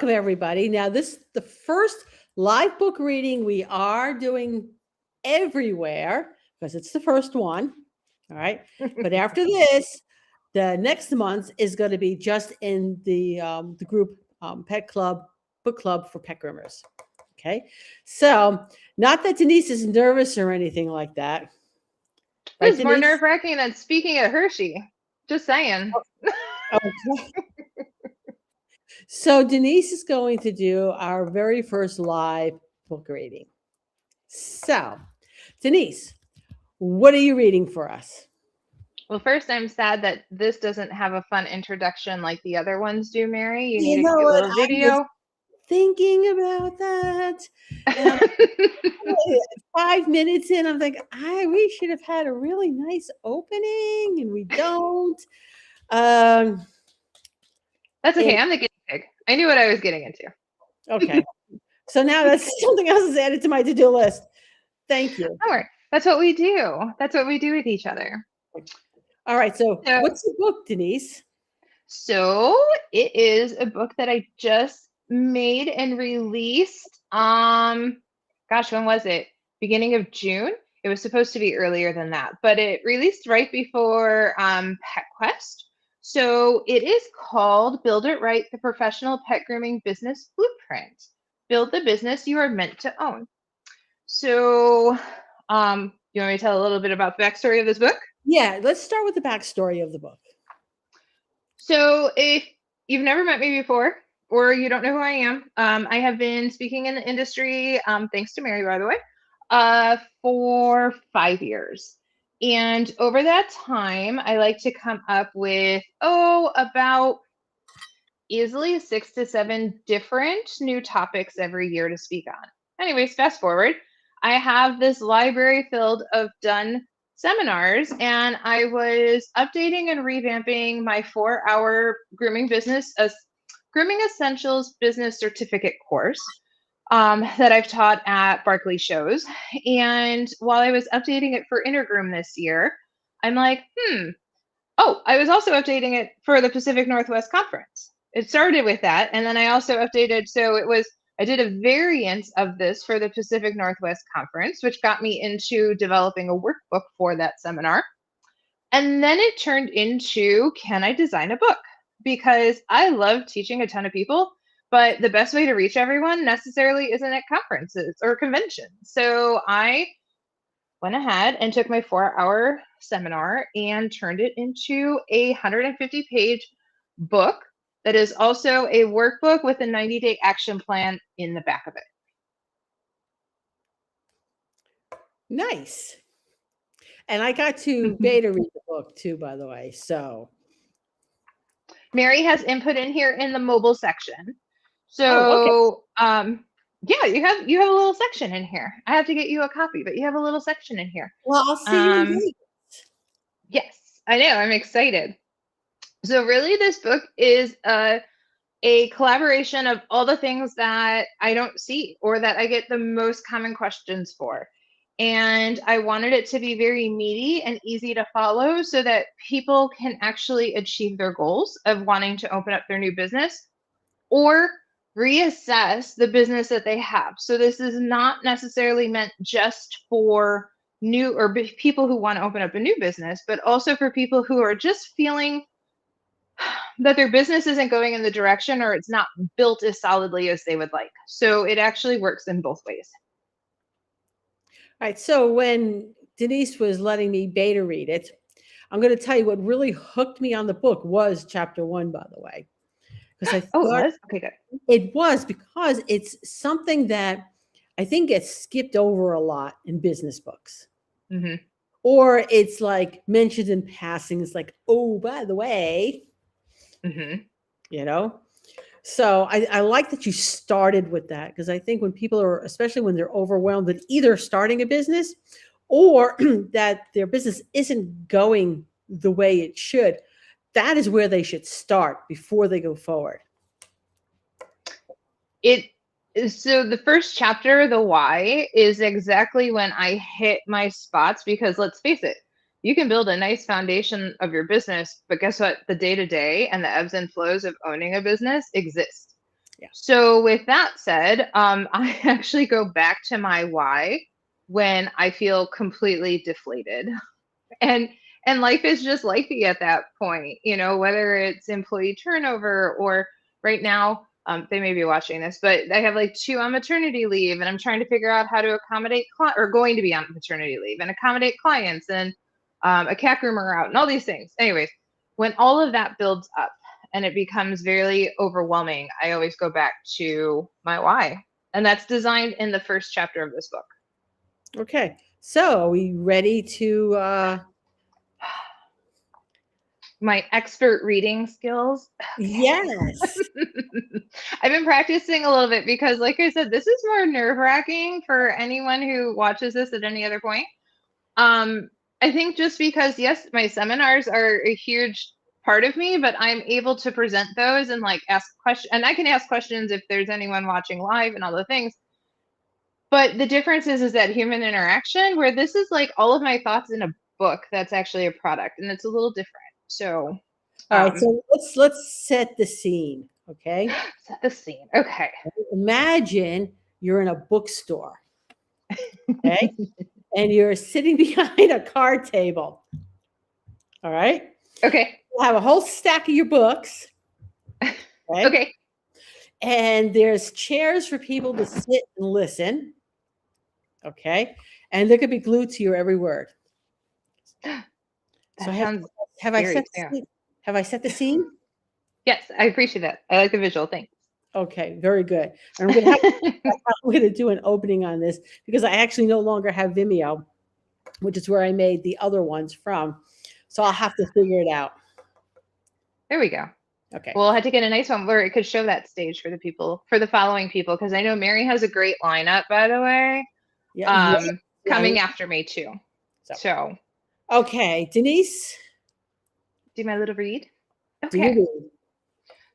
Welcome everybody. Now this is the first live book reading we are doing everywhere because it's the first one. All right. But after this, the next month is going to be just in the group pet club, book club for pet groomers. Okay. So not that Denise is nervous or anything like that. Right, This is more Denise? nerve-wracking than speaking at Hershey. Just saying. Okay. So Denise is going to do our very first live book reading. So, Denise, what are you reading for us? Well, first, I'm sad that this doesn't have a fun introduction like the other ones do, Mary. You need You a know cute what? little I was video. thinking about that. And I'm 5 minutes in, I'm like, we should have had a really nice opening, and we don't. Um, That's okay. it, I'm the guinea pig. I knew what I was getting into. okay. So now that's something else is added to my to-do list. Thank you. Don't worry. That's what we do. That's what we do with each other. All right. So, So, what's the book, Denise? so it is a book that I just made and released. Gosh, when was it? Beginning of June. It was supposed to be earlier than that, but it released right before Pet Quest. So it is called Build It Right, the Professional Pet Grooming Business Blueprint. Build the business you are meant to own. So, you want me to tell a little bit about the backstory of this book? Yeah, let's start with the backstory of the book. So, if you've never met me before, or you don't know who I am, I have been speaking in the industry, thanks to Mary, by the way, for 5 years. And over that time, I like to come up with, about easily 6 to 7 different new topics every year to speak on. Anyways, fast forward, I have this library filled of done seminars, and I was updating and revamping my 4-hour grooming essentials business certificate course that I've taught at Barkley shows. And while I was updating it for Intergroom this year, I'm like, oh, I was also updating it for the Pacific Northwest Conference. It started with that, and then I also updated. So I did a variant of this for the Pacific Northwest Conference, which got me into developing a workbook for that seminar. And then it turned into, can I design a book? Because I love teaching a ton of people, but the best way to reach everyone necessarily isn't at conferences or conventions. So I went ahead and took my 4-hour seminar and turned it into a 150-page book that is also a workbook with a 90-day action plan in the back of it. Nice. And I got to beta read the book too, by the way. So, Mary has input in here in the mobile section. okay. So, yeah, you have a little section in here. I have to get you a copy, but you have a little section in here. Well, I'll see you in Vegas. Yes, I know. I'm excited. So, really, this book is a collaboration of all the things that I don't see or that I get the most common questions for. And I wanted it to be very meaty and easy to follow so that people can actually achieve their goals of wanting to open up their new business or reassess the business that they have. So this is not necessarily meant just for new or people who want to open up a new business, but also for people who are just feeling that their business isn't going in the direction or it's not built as solidly as they would like. So it actually works in both ways. All right. So when Denise was letting me beta read it, I'm going to tell you what really hooked me on the book was chapter 1, by the way, because I Oh, it thought was? Okay, good. it was because it's something that I think gets skipped over a lot in business books. Mm-hmm. Or it's like mentioned in passing. It's like, oh, by the way, Mm-hmm. you know? So I like that you started with that because I think when people are, especially when they're overwhelmed with either starting a business or that their business isn't going the way it should, that is where they should start before they go forward. It so the first chapter, the why, is exactly when I hit my spots because let's face it, you can build a nice foundation of your business, but guess what? The day to day and the ebbs and flows of owning a business exist. Yeah. So with that said, I actually go back to my why when I feel completely deflated. And and life is just lifey at that point, whether it's employee turnover or right now, they may be watching this, but I have like 2 on maternity leave, and I'm trying to figure out how to accommodate or going to be on maternity leave and accommodate clients, and a cat groomer out and all these things. Anyways, when all of that builds up and it becomes very overwhelming, I always go back to my why. And that's designed in the first chapter of this book. Okay. So are we ready to My expert reading skills. yes. I've been practicing a little bit because, like I said, this is more nerve-wracking for anyone who watches this at any other point. I think just because, yes, my seminars are a huge part of me, but I'm able to present those and like ask questions, and I can ask questions if there's anyone watching live and all the things. But the difference is that human interaction, where this is like all of my thoughts in a book that's actually a product, and it's a little different. So, All right. So let's set the scene. Okay. set the scene. Okay. Imagine you're in a bookstore. Okay. And you're sitting behind a card table. All right. Okay. You'll have a whole stack of your books. Okay. Okay. And there's chairs for people to sit and listen. Okay. And they could be glued to your every word. That So sounds have I scary set the too. scene? Have I set the scene? Yes, I appreciate that. I like the visual. Thanks. Okay, very good. And I'm going to do an opening on this because I actually no longer have Vimeo, which is where I made the other ones from. So I'll have to figure it out. There we go. Okay. We'll have to get a nice one where it could show that stage for the people, for the following people, because I know Mary has a great lineup, by the way. Yeah. Coming after me too. So okay, Denise, do my little read. do you Okay. read?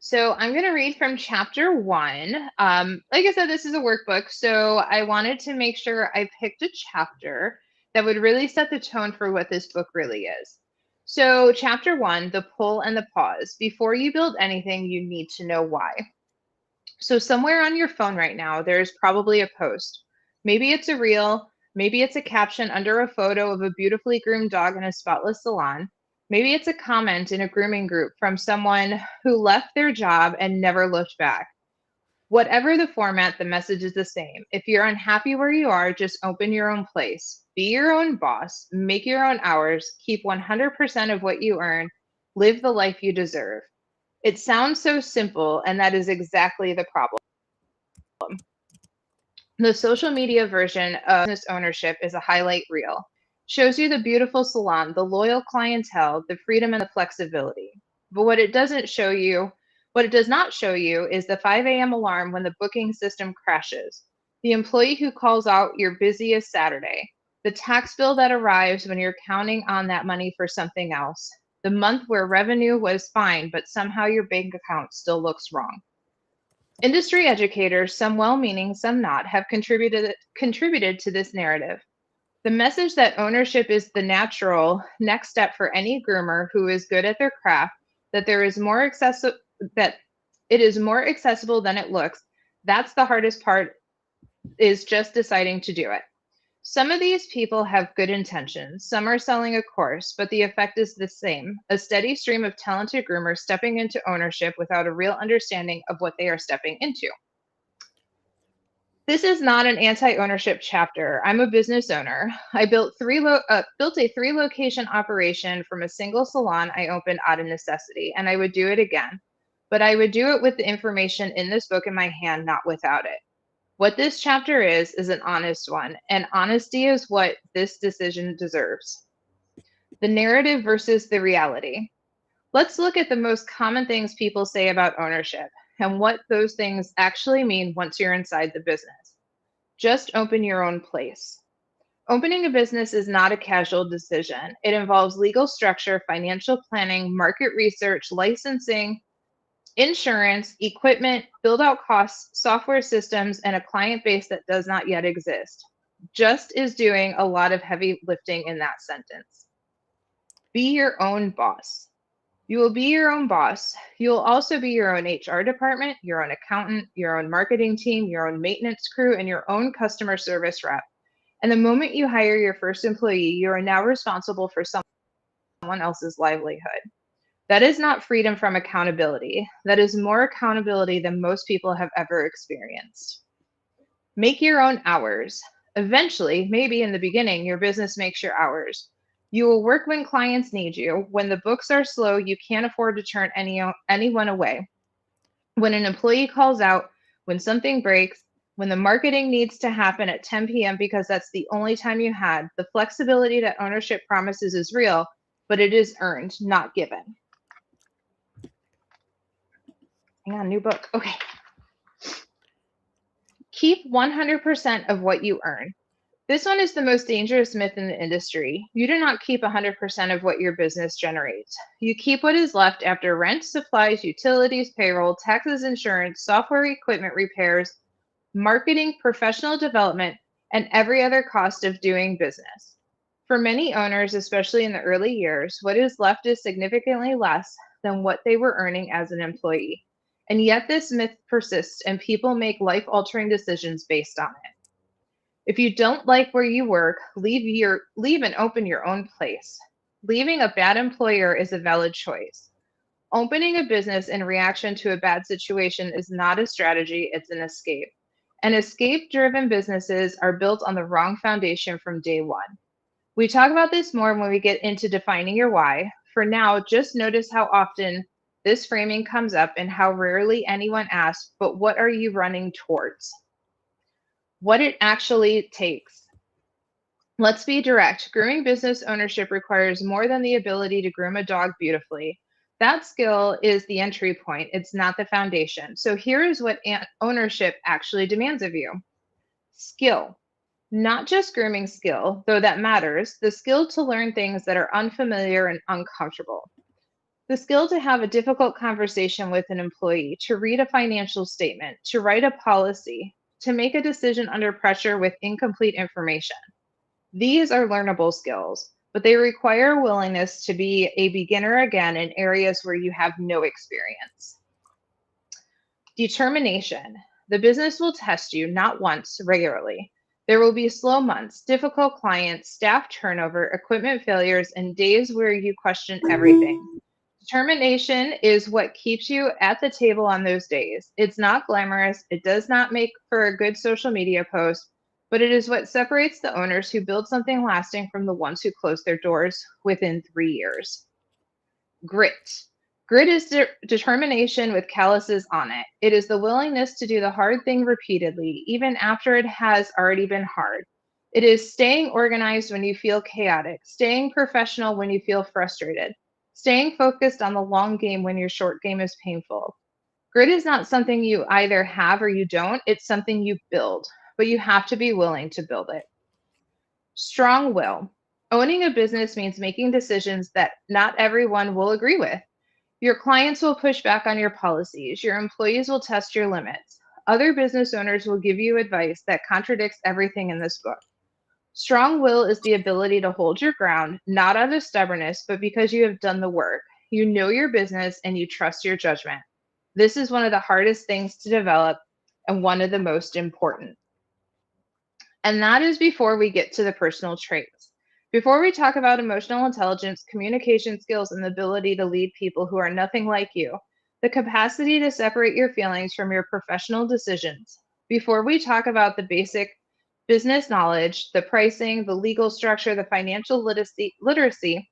So I'm going to read from chapter 1. Like I said, this is a workbook, so I wanted to make sure I picked a chapter that would really set the tone for what this book really is. So chapter 1, the pull and the pause. Before you build anything, you need to know why. So somewhere on your phone right now, there's probably a post. Maybe it's a reel, maybe it's a caption under a photo of a beautifully groomed dog in a spotless salon. Maybe it's a comment in a grooming group from someone who left their job and never looked back. Whatever the format, the message is the same. If you're unhappy where you are, just open your own place. Be your own boss, make your own hours, keep 100% of what you earn, live the life you deserve. It sounds so simple, and that is exactly the problem. The social media version of business ownership is a highlight reel. Shows you the beautiful salon, the loyal clientele, the freedom and the flexibility. But what it does not show you is the 5 a.m. alarm when the booking system crashes, the employee who calls out your busiest Saturday, the tax bill that arrives when you're counting on that money for something else, the month where revenue was fine, but somehow your bank account still looks wrong. Industry educators, some well-meaning, some not, have contributed to this narrative. The message that ownership is the natural next step for any groomer who is good at their craft, that it is more accessible than it looks. That's the hardest part, is just deciding to do it. Some of these people have good intentions. Some are selling a course, but the effect is the same, a steady stream of talented groomers stepping into ownership without a real understanding of what they are stepping into. This is not an anti-ownership chapter. I'm a business owner. I built a 3-location operation from a single salon I opened out of necessity, and I would do it again. But I would do it with the information in this book in my hand, not without it. What this chapter is an honest one, and honesty is what this decision deserves. The narrative versus the reality. Let's look at the most common things people say about ownership and what those things actually mean once you're inside the business. Just open your own place. Opening a business is not a casual decision. It involves legal structure, financial planning, market research, licensing, insurance, equipment, build out costs, software systems, and a client base that does not yet exist. Just is doing a lot of heavy lifting in that sentence. Be your own boss. You will be your own boss. You'll also be your own HR department, your own accountant, your own marketing team, your own maintenance crew, and your own customer service rep. And the moment you hire your first employee, you are now responsible for someone else's livelihood. That is not freedom from accountability. That is more accountability than most people have ever experienced. Make your own hours. Eventually, maybe in the beginning, your business makes your hours. You will work when clients need you. When the books are slow, you can't afford to turn anyone away. When an employee calls out, when something breaks, when the marketing needs to happen at 10 p.m. because that's the only time you had, the flexibility that ownership promises is real, but it is earned, not given. Hang on, new book. Okay. Keep 100% of what you earn. This one is the most dangerous myth in the industry. You do not keep 100% of what your business generates. You keep what is left after rent, supplies, utilities, payroll, taxes, insurance, software equipment repairs, marketing, professional development, and every other cost of doing business. For many owners, especially in the early years, what is left is significantly less than what they were earning as an employee. And yet this myth persists and people make life-altering decisions based on it. If you don't like where you work, leave and open your own place. Leaving a bad employer is a valid choice. Opening a business in reaction to a bad situation is not a strategy, it's an escape. And escape-driven businesses are built on the wrong foundation from day one. We talk about this more when we get into defining your why. For now, just notice how often this framing comes up and how rarely anyone asks, but what are you running towards? What it actually takes. Let's be direct. Grooming business ownership requires more than the ability to groom a dog beautifully. That skill is the entry point, it's not the foundation. So here is what ownership actually demands of you. Skill. Not just grooming skill, though that matters, the skill to learn things that are unfamiliar and uncomfortable. The skill to have a difficult conversation with an employee, to read a financial statement, to write a policy, to make a decision under pressure with incomplete information. These are learnable skills, but they require willingness to be a beginner again in areas where you have no experience. Determination. The business will test you not once, regularly. There will be slow months, difficult clients, staff turnover, equipment failures, and days where you question everything. Determination is what keeps you at the table on those days. It's not glamorous. It does not make for a good social media post, but it is what separates the owners who build something lasting from the ones who close their doors within 3 years. Grit. Grit is determination with calluses on it. It is the willingness to do the hard thing repeatedly, even after it has already been hard. It is staying organized when you feel chaotic, staying professional when you feel frustrated, staying focused on the long game when your short game is painful. Grit is not something you either have or you don't, it's something you build, but you have to be willing to build it. Strong will. Owning a business means making decisions that not everyone will agree with. Your clients will push back on your policies. Your employees will test your limits. Other business owners will give you advice that contradicts everything in this book. Strong will is the ability to hold your ground, not out of stubbornness, but because you have done the work. You know your business and you trust your judgment. This is one of the hardest things to develop and one of the most important. And that is before we get to the personal traits. Before we talk about emotional intelligence, communication skills, and the ability to lead people who are nothing like you, the capacity to separate your feelings from your professional decisions. Before we talk about the basic business knowledge, the pricing, the legal structure, the financial literacy,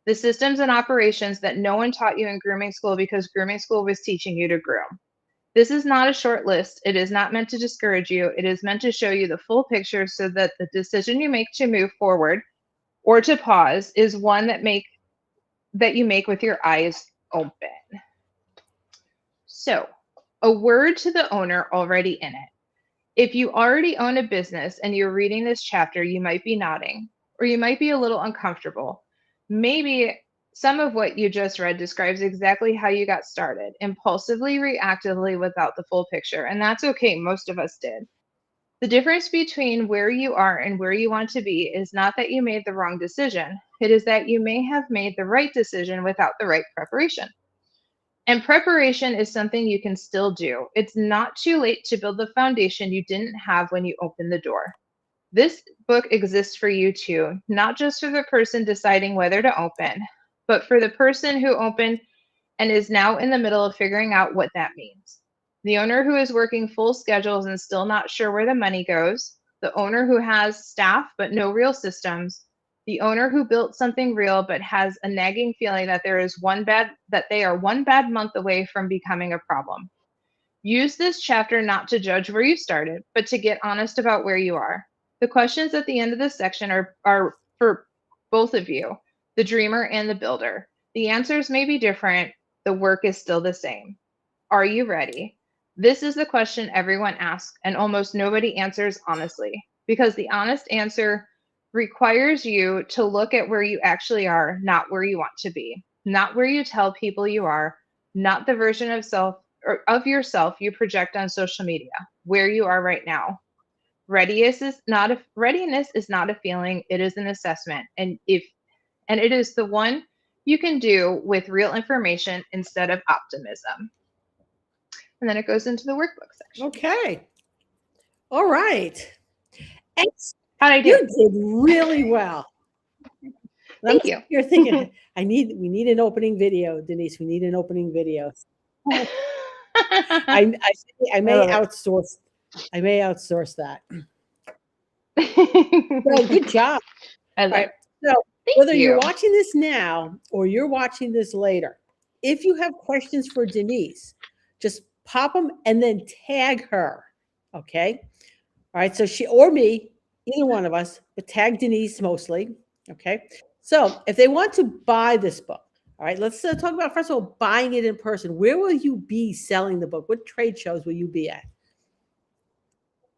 the systems and operations that no one taught you in grooming school because grooming school was teaching you to groom. This is not a short list. It is not meant to discourage you. It is meant to show you the full picture so that the decision you make to move forward or to pause is one that you make with your eyes open. So, a word to the owner already in it. If you already own a business and you're reading this chapter, you might be nodding, or you might be a little uncomfortable. Maybe some of what you just read describes exactly how you got started, impulsively, reactively, without the full picture. And that's okay, most of us did. The difference between where you are and where you want to be is not that you made the wrong decision. It is that you may have made the right decision without the right preparation. And preparation is something you can still do. It's not too late to build the foundation you didn't have when you opened the door. This book exists for you too, not just for the person deciding whether to open, but for the person who opened and is now in the middle of figuring out what that means. The owner who is working full schedules and still not sure where the money goes, the owner who has staff but no real systems, the owner who built something real but has a nagging feeling that they are one bad month away from becoming a problem. Use this chapter not to judge where you started, but to get honest about where you are. The questions at the end of this section are for both of you, the dreamer and the builder. The answers may be different. The work is still the same. Are you ready? This is the question everyone asks, and almost nobody answers honestly, because the honest answer requires you to look at where you actually are, not where you want to be, not where you tell people you are, not the version of self or of yourself you project on social media, where you are right now. Readiness is not a feeling, it is an assessment. And it is the one you can do with real information instead of optimism. And then it goes into the workbook section. Okay. All right. How'd I do? You did really well. Thank you. You're thinking, we need an opening video, Denise. We need an opening video. I may outsource that. So good job. All right. So whether you're watching this now or you're watching this later, if you have questions for Denise, just pop them and then tag her. Okay. All right. So she or me, either one of us, but tag Denise mostly. Okay. So if they want to buy this book, all right, let's talk about, first of all, buying it in person. Where will you be selling the book? What trade shows will you be at?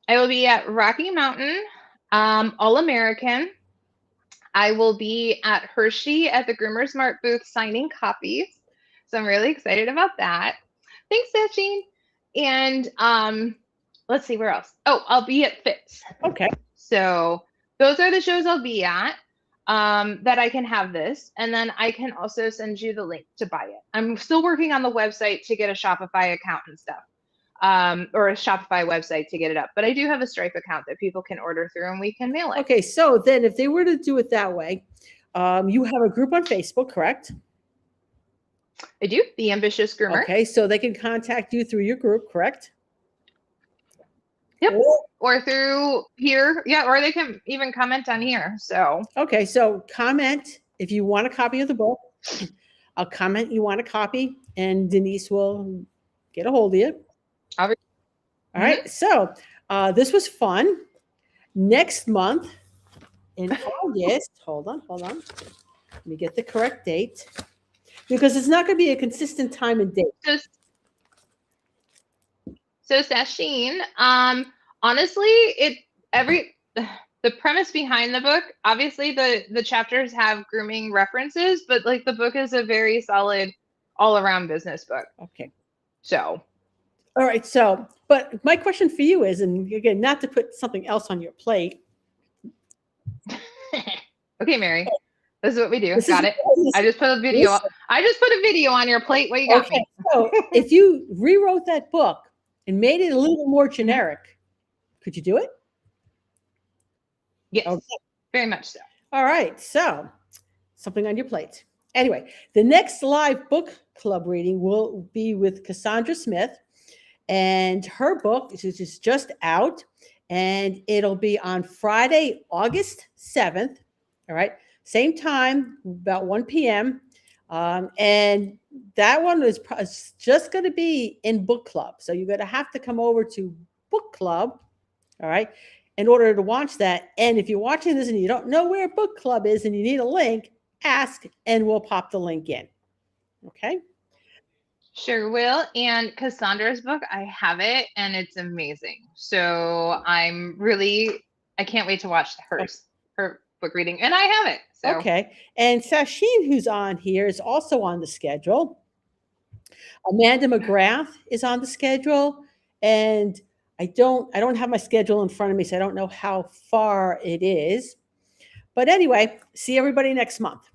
I will be at Rocky Mountain, All American. I will be at Hershey at the Groomer's Mart booth signing copies. So I'm really excited about that. Thanks, Sacheen. And let's see, where else? Oh, I'll be at Fitz. Okay. So those are the shows I'll be at. That I can have this, and then I can also send you the link to buy it. I'm still working on the website to get a Shopify account and stuff, or a Shopify website to get it up. But I do have a Stripe account that people can order through, and we can mail it. Okay, so then if they were to do it that way, you have a group on Facebook, correct? I do, The Ambitious Groomer. Okay, so they can contact you through your group, correct? Yep. Or through here. Yeah, or they can even comment on here. So okay, so comment if you want a copy of the book. I'll comment you want a copy, and Denise will get a hold of you. All right. So this was fun. Next month in August, hold on. Let me get the correct date, because it's not going to be a consistent time and date. So Sacheen, honestly, the premise behind the book, obviously the chapters have grooming references, but like the book is a very solid all-around business book. Okay. So. All right. So, but my question for you is, and again, not to put something else on your plate. Okay, Mary. This is what we do. Got it. I just put a video on your plate. What you got me? So if you rewrote that book and made it a little more generic, could you do it? Yes, okay. Very much so. All right, so something on your plate. Anyway, the next live book club reading will be with Cassandra Smith, and her book is just out, and it'll be on Friday, August 7th, all right, same time, about 1 p.m., and that one is just going to be in book club. So you're going to have to come over to book club, all right, in order to watch that. And if you're watching this and you don't know where book club is and you need a link, ask and we'll pop the link in. Okay. Sure will. And Cassandra's book, I have it and it's amazing. So I can't wait to watch her book reading, and I have it. So. Okay. And Sacheen, who's on here, is also on the schedule. Amanda McGrath is on the schedule, and I don't have my schedule in front of me, so I don't know how far it is. But anyway, see everybody next month.